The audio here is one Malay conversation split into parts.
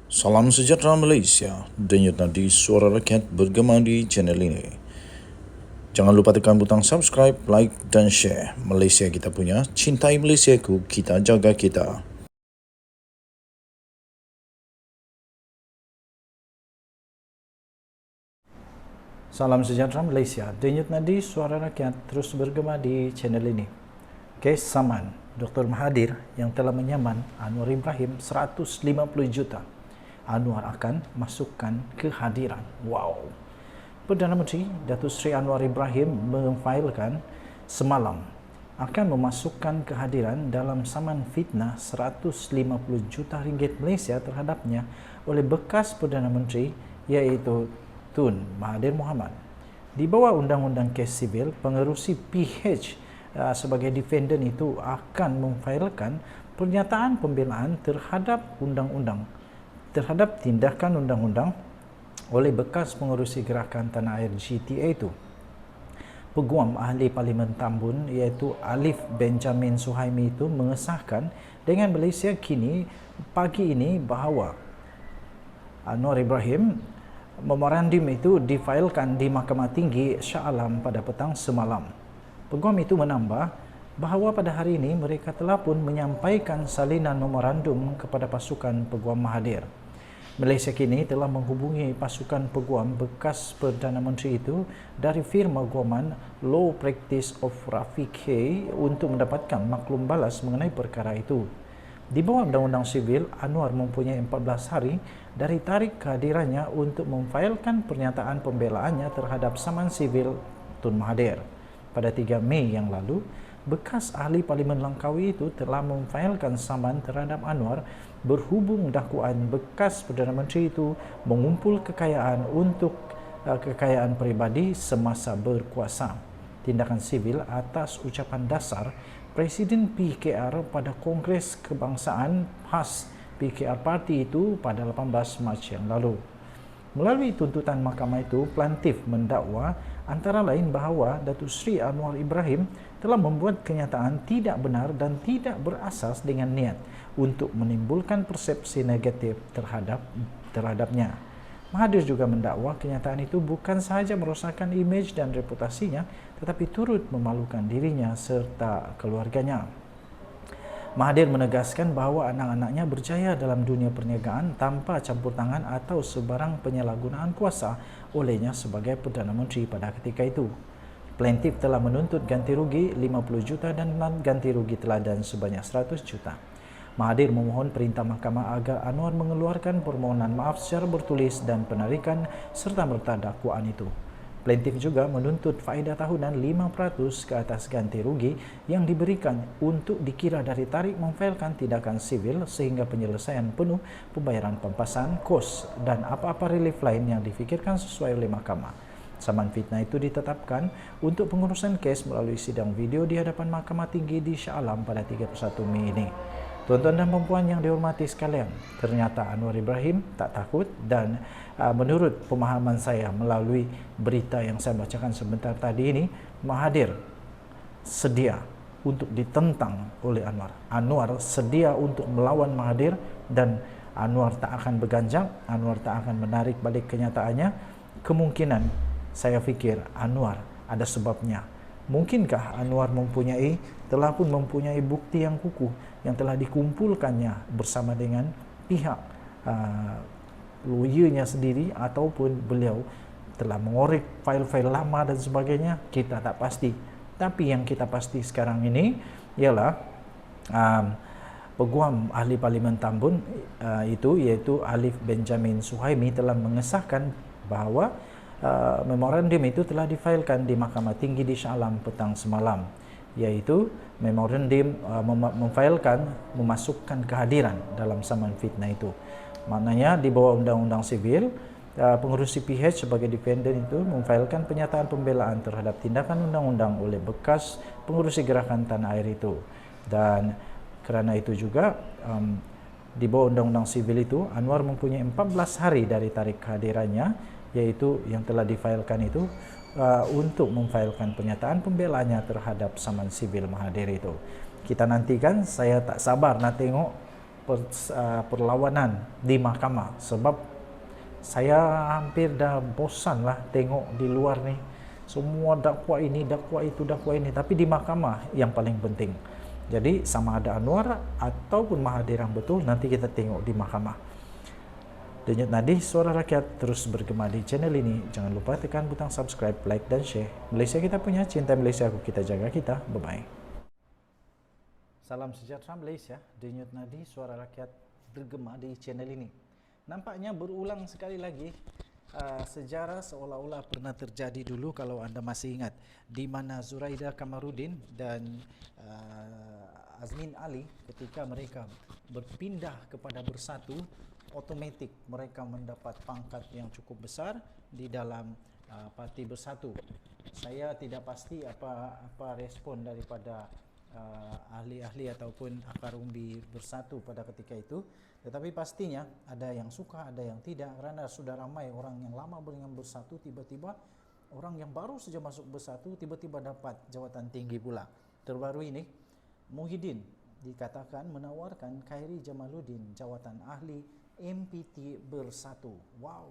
Salam sejahtera Malaysia, denyut nadi suara rakyat bergema di channel ini. Jangan lupa tekan butang subscribe, like dan share. Malaysia kita punya, cintai Malaysiaku, kita jaga kita. Salam sejahtera Malaysia, denyut nadi suara rakyat terus bergema di channel ini. Kes saman Dr. Mahathir yang telah menyaman Anwar Ibrahim 150 juta. Anwar akan masukkan kehadiran. Wow. Perdana Menteri Datuk Seri Anwar Ibrahim memfailkan semalam akan memasukkan kehadiran dalam saman fitnah 150 juta ringgit Malaysia terhadapnya oleh bekas Perdana Menteri iaitu Tun Mahathir Mohamad. Di bawah Undang-Undang Kes Sivil, pengerusi PH sebagai defendant itu akan memfailkan pernyataan pembelaan terhadap tindakan undang-undang oleh bekas pengerusi gerakan Tanah Air GTA itu. Peguam Ahli Parlimen Tambun iaitu Alif Benjamin Suhaimi itu mengesahkan dengan Malaysia kini pagi ini bahawa Anwar Ibrahim memorandum itu difailkan di Mahkamah Tinggi Shah Alam pada petang semalam. Peguam itu menambah bahawa pada hari ini mereka telah pun menyampaikan salinan memorandum kepada pasukan Peguam Mahathir. Malaysia kini telah menghubungi pasukan peguam bekas Perdana Menteri itu dari firma guaman Law Practice of Rafiq Hay untuk mendapatkan maklum balas mengenai perkara itu. Di bawah Undang-Undang Sivil, Anwar mempunyai 14 hari dari tarikh kehadirannya untuk memfailkan pernyataan pembelaannya terhadap saman sivil Tun Mahathir. Pada 3 Mei yang lalu, bekas ahli Parlimen Langkawi itu telah memfailkan saman terhadap Anwar berhubung dakwaan bekas Perdana Menteri itu mengumpul kekayaan untuk kekayaan peribadi semasa berkuasa. Tindakan sivil atas ucapan dasar Presiden PKR pada Kongres Kebangsaan khas PKR Parti itu pada 18 Mac yang lalu. Melalui tuntutan mahkamah itu, plaintif mendakwa antara lain bahawa Datuk Seri Anwar Ibrahim telah membuat kenyataan tidak benar dan tidak berasas dengan niat untuk menimbulkan persepsi negatif terhadapnya. Mahathir juga mendakwa kenyataan itu bukan sahaja merosakkan imej dan reputasinya, tetapi turut memalukan dirinya serta keluarganya. Mahathir menegaskan bahawa anak-anaknya berjaya dalam dunia perniagaan tanpa campur tangan atau sebarang penyalahgunaan kuasa olehnya sebagai Perdana Menteri pada ketika itu. Plaintif telah menuntut ganti rugi 50 juta dan ganti rugi teladan sebanyak 100 juta. Mahathir memohon perintah mahkamah agar Anwar mengeluarkan permohonan maaf secara bertulis dan penarikan serta merta dakwaan itu. Plaintif juga menuntut faedah tahunan 5% ke atas ganti rugi yang diberikan untuk dikira dari tarikh memfailkan tindakan sivil sehingga penyelesaian penuh pembayaran pempasan, kos dan apa-apa relief lain yang difikirkan sesuai oleh mahkamah. Saman fitnah itu ditetapkan untuk pengurusan kes melalui sidang video di hadapan Mahkamah Tinggi di Shah Alam pada 31 Mei ini. Tuan-tuan dan puan yang dihormati sekalian, ternyata Anwar Ibrahim tak takut dan menurut pemahaman saya melalui berita yang saya bacakan sebentar tadi ini, Mahathir sedia untuk ditentang oleh Anwar. Anwar sedia untuk melawan Mahathir dan Anwar tak akan berganjang, Anwar tak akan menarik balik kenyataannya. Kemungkinan saya fikir Anwar ada sebabnya. Mungkinkah Anwar telah pun mempunyai bukti yang kukuh yang telah dikumpulkannya bersama dengan pihak lawyernya sendiri ataupun beliau telah mengorek fail-fail lama dan sebagainya, kita tak pasti. Tapi yang kita pasti sekarang ini ialah Peguam Ahli Parlimen Tambun itu iaitu Alif Benjamin Suhaimi telah mengesahkan bahawa memorandum itu telah difailkan di Mahkamah Tinggi di Shah Alam petang semalam, iaitu memorandum memfailkan memasukkan kehadiran dalam saman fitnah itu. Maknanya di bawah Undang-Undang Sivil, pengerusi PH sebagai defendant itu memfailkan pernyataan pembelaan terhadap tindakan undang-undang oleh bekas pengerusi gerakan Tanah Air itu. Dan kerana itu juga di bawah Undang-Undang Sivil itu, Anwar mempunyai 14 hari dari tarikh kehadirannya, yaitu yang telah difailkan itu untuk memfailkan pernyataan pembelaannya terhadap saman sivil Mahathir itu. Kita nantikan, saya tak sabar nak tengok perlawanan di mahkamah, sebab saya hampir dah bosan lah tengok di luar ni semua dakwa ini, dakwa itu, dakwa ini, tapi di mahkamah yang paling penting. Jadi sama ada Anwar ataupun Mahathir yang betul, nanti kita tengok di mahkamah. Denyut Nadi Suara Rakyat terus bergema di channel ini. Jangan lupa tekan butang subscribe, like dan share. Malaysia kita punya, cinta Malaysia aku, kita jaga kita. Bye bye. Salam sejahtera Malaysia. Denyut Nadi Suara Rakyat bergema di channel ini. Nampaknya berulang sekali lagi sejarah seolah-olah pernah terjadi dulu, kalau anda masih ingat, di mana Zuraida Kamarudin dan Azmin Ali ketika mereka berpindah kepada Bersatu, otomatik mereka mendapat pangkat yang cukup besar di dalam parti Bersatu. Saya tidak pasti apa respon daripada ahli-ahli ataupun akar umbi Bersatu pada ketika itu, tetapi pastinya ada yang suka, ada yang tidak, kerana sudah ramai orang yang lama dengan Bersatu, tiba-tiba orang yang baru saja masuk Bersatu tiba-tiba dapat jawatan tinggi pula. Terbaru ini Muhyiddin dikatakan menawarkan Khairi Jamaluddin jawatan ahli MPT Bersatu. Wow.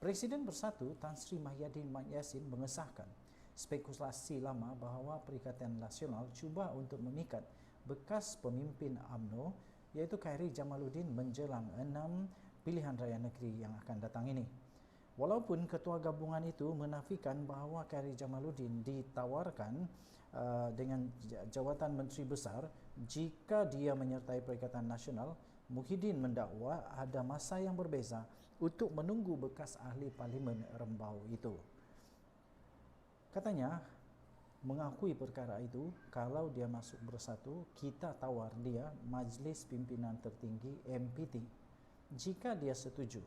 Presiden Bersatu Tan Sri Mahyadin Mat Yassin mengesahkan spekulasi lama bahawa Perikatan Nasional cuba untuk memikat bekas pemimpin UMNO iaitu Khairi Jamaluddin menjelang 6 pilihan raya negeri yang akan datang ini. Walaupun ketua gabungan itu menafikan bahawa Khairi Jamaluddin ditawarkan dengan jawatan Menteri Besar jika dia menyertai Perikatan Nasional, Muhyiddin mendakwa ada masa yang berbeza untuk menunggu bekas ahli Parlimen Rembau itu. Katanya, mengakui perkara itu, kalau dia masuk Bersatu, kita tawar dia Majlis Pimpinan Tertinggi MPT jika dia setuju,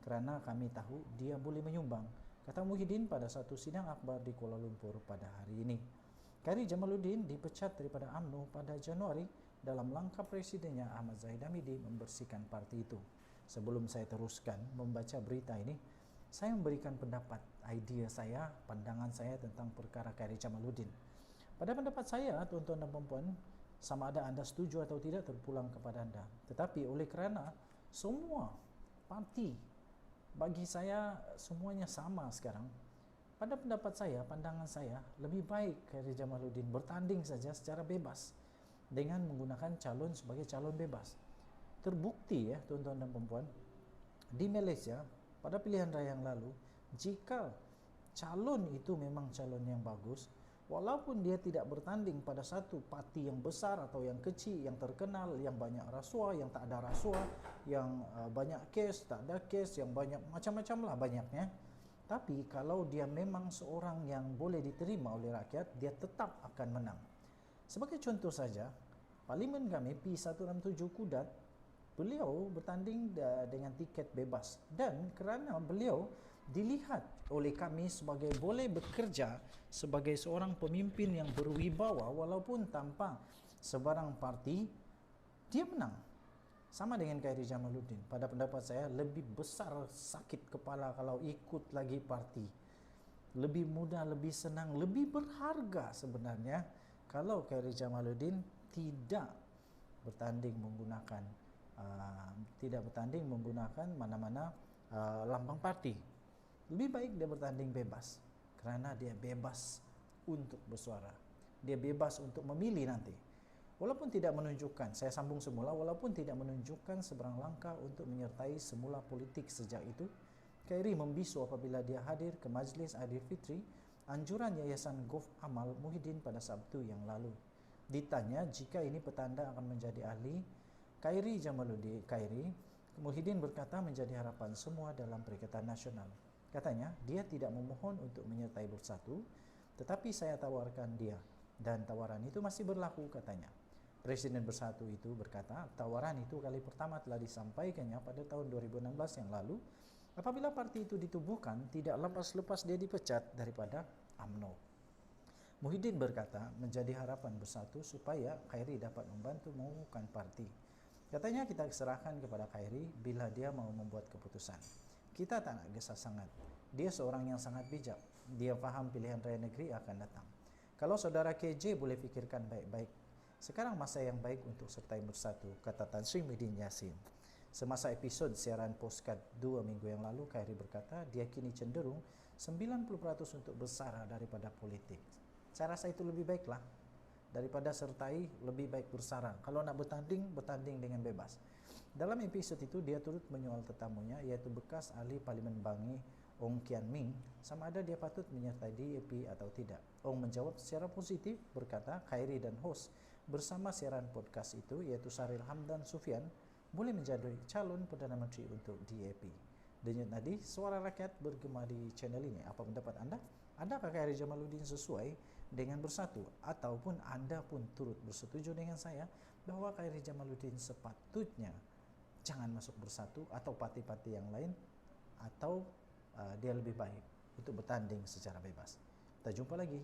kerana kami tahu dia boleh menyumbang, kata Muhyiddin pada satu sidang akhbar di Kuala Lumpur pada hari ini. Khairi Jamaluddin dipecat daripada UMNO pada Januari dalam langkah presidennya Ahmad Zahid Hamidi membersihkan parti itu. Sebelum saya teruskan membaca berita ini, saya memberikan pendapat, idea saya, pandangan saya tentang perkara Khairi Jamaluddin. Pada pendapat saya, tuan-tuan dan puan-puan, sama ada anda setuju atau tidak terpulang kepada anda. Tetapi oleh kerana semua parti, bagi saya semuanya sama sekarang, pada pendapat saya, pandangan saya, lebih baik Khairi Jamaluddin bertanding saja secara bebas dengan menggunakan calon sebagai calon bebas. Terbukti ya tuan-tuan dan puan-puan, di Malaysia pada pilihan raya yang lalu, jika calon itu memang calon yang bagus, walaupun dia tidak bertanding pada satu parti yang besar atau yang kecil, yang terkenal, yang banyak rasuah, yang tak ada rasuah, yang banyak kes, tak ada kes, yang banyak macam-macam lah banyaknya, tapi kalau dia memang seorang yang boleh diterima oleh rakyat, dia tetap akan menang. Sebagai contoh saja, Parlimen kami P167 Kudat, beliau bertanding dengan tiket bebas, dan kerana beliau dilihat oleh kami sebagai boleh bekerja sebagai seorang pemimpin yang berwibawa walaupun tanpa sebarang parti, dia menang. Sama dengan Khairi Jamaluddin. Pada pendapat saya, lebih besar sakit kepala kalau ikut lagi parti. Lebih mudah, lebih senang, lebih berharga sebenarnya kalau Khairi Jamaluddin tidak bertanding menggunakan mana-mana lambang parti. Lebih baik dia bertanding bebas, kerana dia bebas untuk bersuara, dia bebas untuk memilih nanti. Walaupun tidak menunjukkan, saya sambung semula, walaupun tidak menunjukkan seberang langkah untuk menyertai semula politik sejak itu, Khairi membisu apabila dia hadir ke Majlis Aidilfitri anjuran Yayasan Gulf Amal Muhyiddin pada Sabtu yang lalu. Ditanya jika ini petanda akan menjadi ahli Khairi Jamaluddin, Muhyiddin berkata menjadi harapan semua dalam Perikatan Nasional. Katanya, dia tidak memohon untuk menyertai Bersatu, tetapi saya tawarkan dia, dan tawaran itu masih berlaku, katanya. Presiden Bersatu itu berkata, tawaran itu kali pertama telah disampaikannya pada tahun 2016 yang lalu, apabila parti itu ditubuhkan tidak lepas-lepas dia dipecat daripada UMNO. Muhyiddin berkata, menjadi harapan Bersatu supaya Khairi dapat membantu mengukuhkan parti. Katanya, kita serahkan kepada Khairi bila dia mau membuat keputusan. Kita tak nak gesa sangat. Dia seorang yang sangat bijak. Dia faham pilihan raya negeri akan datang. Kalau saudara KJ boleh fikirkan baik-baik, Sekarang masa yang baik untuk sertai bersatu, kata Tan Sri Muhyiddin Yassin. Semasa episod siaran Postcard 2 minggu yang lalu, Khairi berkata dia kini cenderung 90% untuk bersara daripada politik. Saya rasa itu lebih baiklah. Daripada sertai, lebih baik bersara. Kalau nak bertanding, bertanding dengan bebas. Dalam episod itu, dia turut menyoal tetamunya, iaitu bekas ahli Parlimen Bangi Ong Kian Ming, sama ada dia patut menyertai DAP atau tidak. Ong menjawab secara positif, berkata Khairi dan hos bersama siaran podcast itu, iaitu Saril Hamdan Sufyan, boleh menjadi calon Perdana Menteri untuk DAP. Denyut nadi, suara rakyat bergema di channel ini. Apa pendapat anda? Adakah Khairi Jamaluddin sesuai dengan bersatu? Ataupun anda pun turut bersetuju dengan saya bahawa Khairi Jamaluddin sepatutnya jangan masuk bersatu atau parti-parti yang lain, atau dia lebih baik untuk bertanding secara bebas? Kita jumpa lagi.